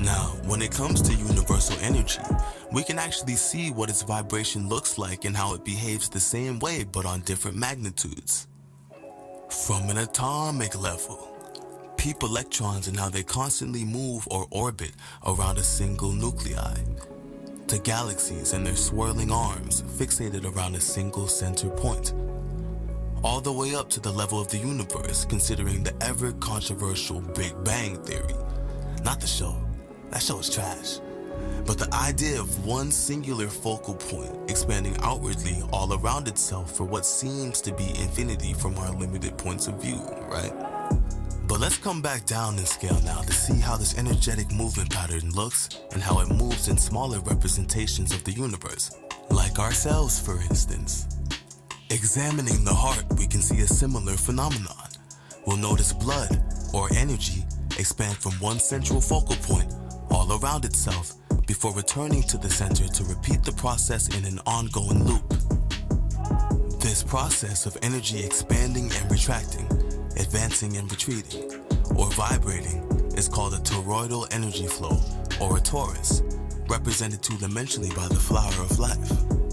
Now, when it comes to universal energy, we can actually see what its vibration looks like and how it behaves the same way but on different magnitudes. From an atomic level, peep electrons and how they constantly move or orbit around a single nuclei, to galaxies and their swirling arms fixated around a single center point, all the way up to the level of the universe, considering the ever controversial Big Bang Theory. Not the show. That show is trash. But the idea of one singular focal point expanding outwardly all around itself for what seems to be infinity from our limited points of view, right? But let's come back down in scale now to see how this energetic movement pattern looks and how it moves in smaller representations of the universe, like ourselves, for instance. Examining the heart, we can see a similar phenomenon. We'll notice blood, or energy, expand from one central focal point all around itself before returning to the center to repeat the process in an ongoing loop. This process of energy expanding and retracting, advancing and retreating, or vibrating is called a toroidal energy flow, or a torus, represented two-dimensionally by the flower of life.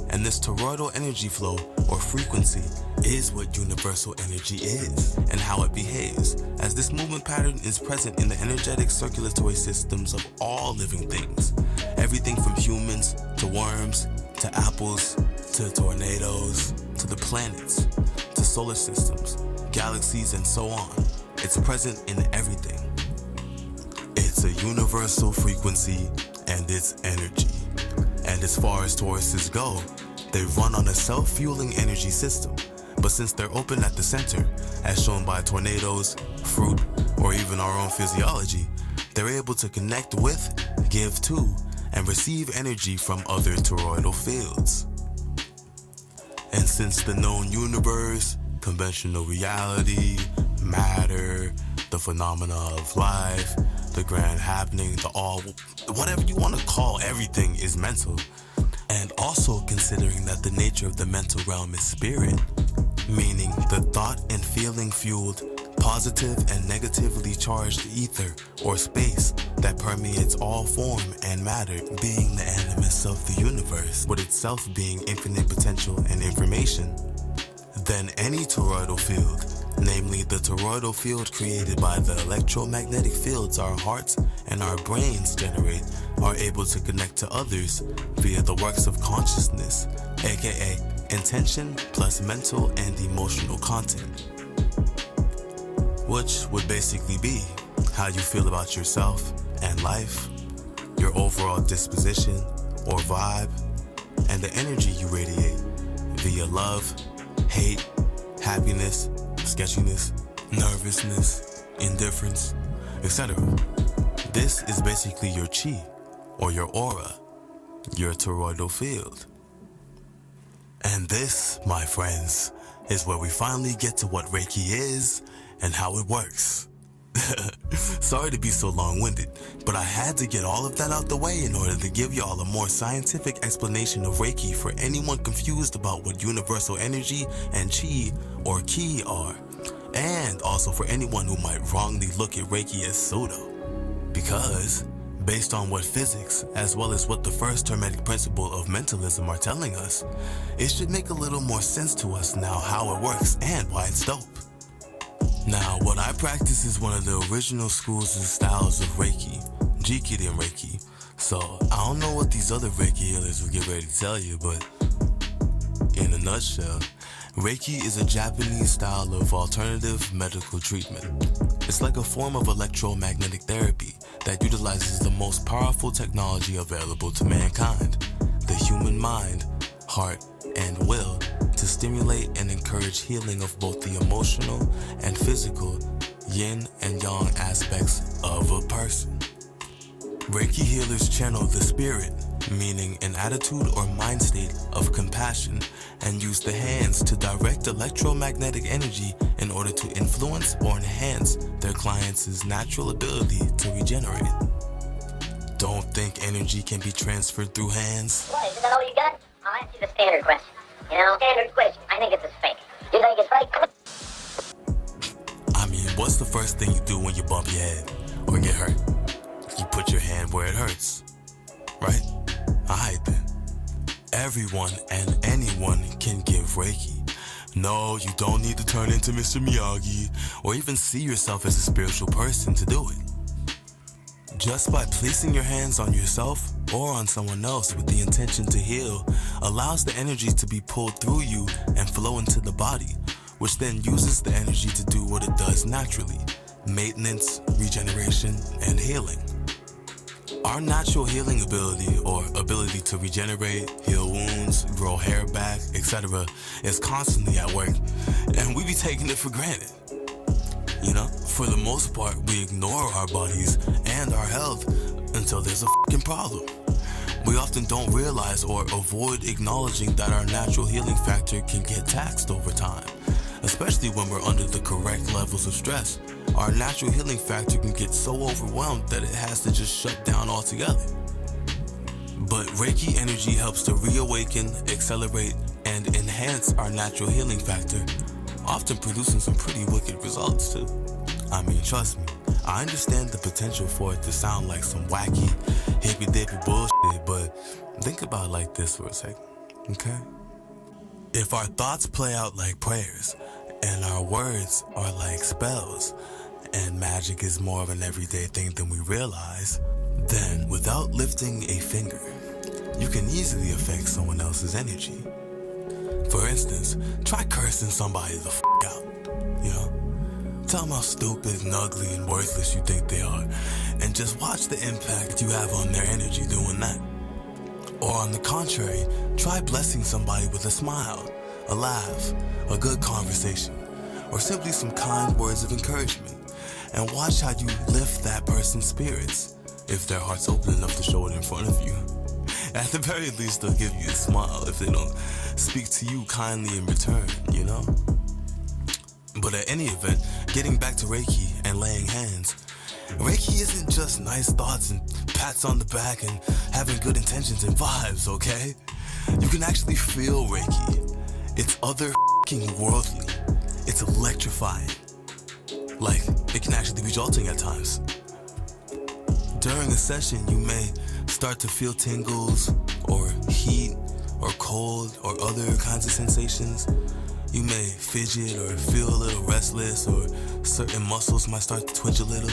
And this toroidal energy flow, or frequency, is what universal energy is and how it behaves, as this movement pattern is present in the energetic circulatory systems of all living things. Everything from humans to worms, to apples, to tornadoes, to the planets, to solar systems, galaxies, and so on. It's present in everything. It's a universal frequency and it's energy. And as far as Toruses go, they run on a self-fueling energy system. But since they're open at the center, as shown by tornadoes, fruit, or even our own physiology, they're able to connect with, give to, and receive energy from other toroidal fields. And since the known universe, conventional reality, matter, the phenomena of life, the grand happening, the all, whatever you want to call everything is mental, and also considering that the nature of the mental realm is spirit, meaning the thought and feeling fueled, positive and negatively charged ether or space that permeates all form and matter, being the animus of the universe, with itself being infinite potential and information, then any toroidal field, namely the toroidal field created by the electromagnetic fields our hearts and our brains generate, are able to connect to others via the works of consciousness, aka intention plus mental and emotional content, which would basically be how you feel about yourself and life, your overall disposition or vibe, and the energy you radiate via love, hate, happiness, sketchiness, nervousness, indifference, etc. This is basically your chi, or your aura, your toroidal field. And this, my friends, is where we finally get to what Reiki is and how it works. Sorry to be so long-winded, but I had to get all of that out the way in order to give y'all a more scientific explanation of Reiki for anyone confused about what universal energy and chi or ki are, and also for anyone who might wrongly look at Reiki as pseudo. Because, based on what physics, as well as what the first hermetic principle of mentalism are telling us, it should make a little more sense to us now how it works and why it's dope. Now, what I practice is one of the original schools and styles of Reiki, Jikirin Reiki. So, I don't know what these other Reiki healers will get ready to tell you, but in a nutshell, Reiki is a Japanese style of alternative medical treatment. It's like a form of electromagnetic therapy that utilizes the most powerful technology available to mankind, the human mind, heart, and will, to stimulate and encourage healing of both the emotional and physical yin and yang aspects of a person. Reiki healers channel the spirit, meaning an attitude or mind state of compassion, and use the hands to direct electromagnetic energy in order to influence or enhance their clients' natural ability to regenerate. Don't think energy can be transferred through hands? What, is that all you got? I'll ask you the standard question. Standard question. I think it's a fake. You think it's fake? I mean, what's the first thing you do when you bump your head or get hurt? You put your hand where it hurts. Right? Alright then. Everyone and anyone can give Reiki. No, you don't need to turn into Mr. Miyagi or even see yourself as a spiritual person to do it. Just by placing your hands on yourself or on someone else with the intention to heal allows the energy to be pulled through you and flow into the body, which then uses the energy to do what it does naturally: maintenance, regeneration, and healing. Our natural healing ability, or ability to regenerate, heal wounds, grow hair back, etc., is constantly at work, and we be taking it for granted. You know, for the most part, we ignore our bodies and our health until there's a fucking problem. We often don't realize or avoid acknowledging that our natural healing factor can get taxed over time, especially when we're under the correct levels of stress. Our natural healing factor can get so overwhelmed that it has to just shut down altogether. But Reiki energy helps to reawaken, accelerate, and enhance our natural healing factor, often producing some pretty wicked results too. I mean, trust me, I understand the potential for it to sound like some wacky, hippy-dippy bullshit, but think about it like this for a second, okay? If our thoughts play out like prayers, and our words are like spells, and magic is more of an everyday thing than we realize, then without lifting a finger, you can easily affect someone else's energy. For instance, try cursing somebody the f*** out, you know? Tell them how stupid and ugly and worthless you think they are, and just watch the impact you have on their energy doing that. Or on the contrary, try blessing somebody with a smile, a laugh, a good conversation, or simply some kind words of encouragement, and watch how you lift that person's spirits, if their heart's open enough to show it in front of you. At the very least, they'll give you a smile if they don't speak to you kindly in return, you know? But at any event, getting back to Reiki and laying hands, Reiki isn't just nice thoughts and pats on the back and having good intentions and vibes, okay? You can actually feel Reiki. It's other-worldly. It's electrifying. Like, it can actually be jolting at times. During a session, you may start to feel tingles, or heat, or cold, or other kinds of sensations. You may fidget or feel a little restless, or certain muscles might start to twitch a little.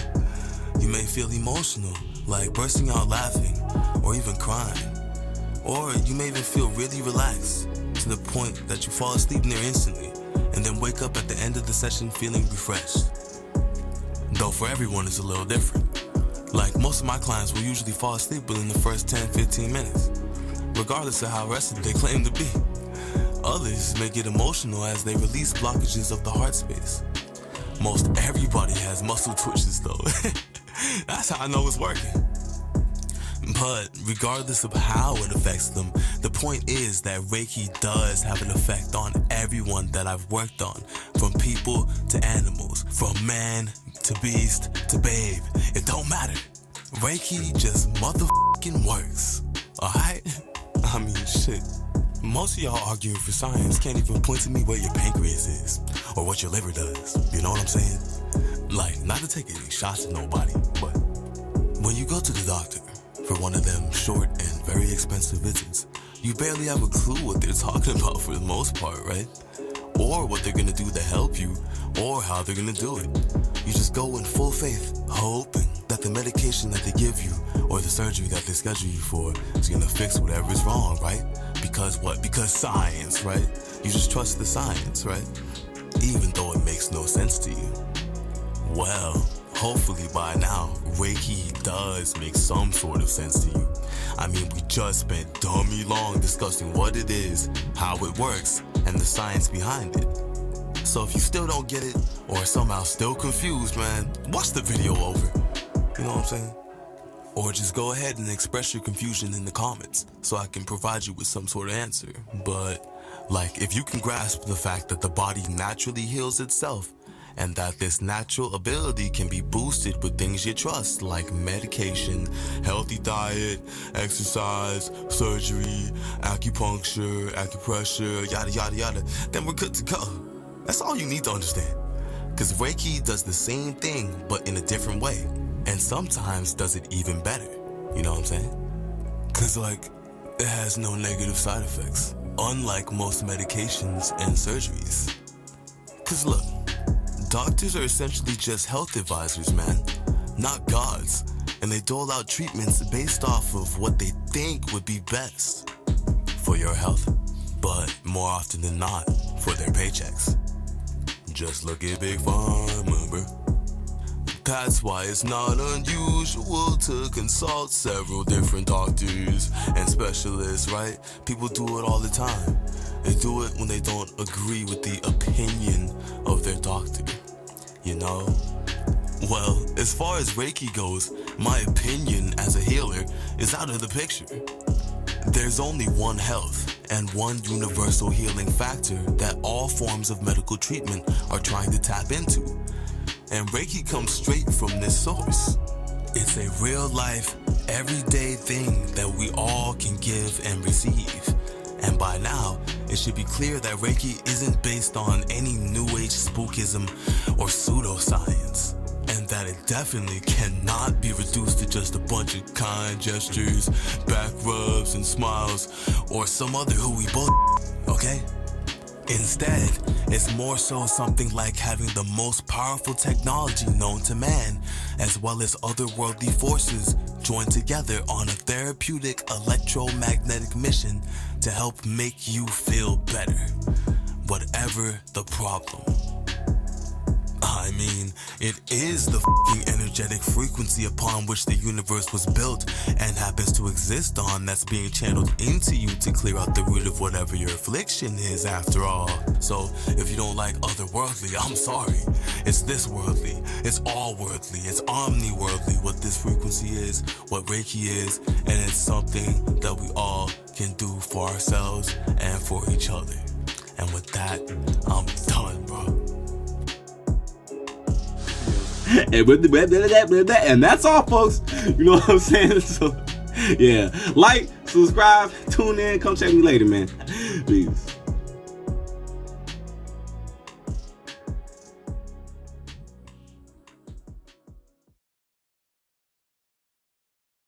You may feel emotional, like bursting out laughing, or even crying. Or you may even feel really relaxed, to the point that you fall asleep near instantly, and then wake up at the end of the session feeling refreshed. Though for everyone it's a little different. Like, most of my clients will usually fall asleep within the first 10-15 minutes, regardless of how rested they claim to be. Others may get emotional as they release blockages of the heart space. Most everybody has muscle twitches though. That's how I know it's working. But regardless of how it affects them, the point is that Reiki does have an effect on everyone that I've worked on, from people to animals, from man to beast to babe. It don't matter. Reiki just motherfucking works. Alright? I mean, shit. Most of y'all arguing for science can't even point to me where your pancreas is or what your liver does. You know what I'm saying? Like, not to take any shots at nobody, but when you go to the doctor for one of them short and very expensive visits, you barely have a clue what they're talking about for the most part, right? Or what they're gonna do to help you, or how they're gonna do it. You just go in full faith, hoping that the medication that they give you or the surgery that they schedule you for is gonna fix whatever's wrong, right? Because what? Because science, right? You just trust the science, right? Even though it makes no sense to you. Well, hopefully by now, Reiki does make some sort of sense to you. I mean, we just spent dummy long discussing what it is, how it works, and the science behind it. So if you still don't get it, or somehow still confused, man, watch the video over. You know what I'm saying? Or just go ahead and express your confusion in the comments so I can provide you with some sort of answer. But, like, if you can grasp the fact that the body naturally heals itself, and that this natural ability can be boosted with things you trust, like medication, healthy diet, exercise, surgery, acupuncture, acupressure, yada yada yada, then we're good to go. That's all you need to understand. Because Reiki does the same thing, but in a different way. and sometimes does it even better. You know what I'm saying? Cause like, it has no negative side effects, unlike most medications and surgeries. Cause look, doctors are essentially just health advisors, man, not gods, and they dole out treatments based off of what they think would be best for your health, but more often than not, for their paychecks. Just look at Big Pharma, bro. That's why it's not unusual to consult several different doctors and specialists, right? People do it all the time. They do it when they don't agree with the opinion of their doctor, you know? Well, as far as Reiki goes, my opinion as a healer is out of the picture. There's only one health and one universal healing factor that all forms of medical treatment are trying to tap into. And Reiki comes straight from this source. It's a real life, everyday thing that we all can give and receive. And by now, it should be clear that Reiki isn't based on any new age spookism or pseudoscience. And that it definitely cannot be reduced to just a bunch of kind gestures, back rubs and smiles, or some other hooey bull, okay? Instead, it's more so something like having the most powerful technology known to man, as well as otherworldly forces joined together on a therapeutic electromagnetic mission to help make you feel better, whatever the problem. I mean, it is the f***ing energetic frequency upon which the universe was built and happens to exist on that's being channeled into you to clear out the root of whatever your affliction is, after all. So, if you don't like otherworldly, I'm sorry. It's this worldly, it's all worldly, it's omni-worldly what this frequency is, what Reiki is, and it's something that we all can do for ourselves and for each other. And with that, I'm done, bro. And that's all, folks. You know what I'm saying? So, yeah. Like, subscribe, tune in, come check me later, man. Peace.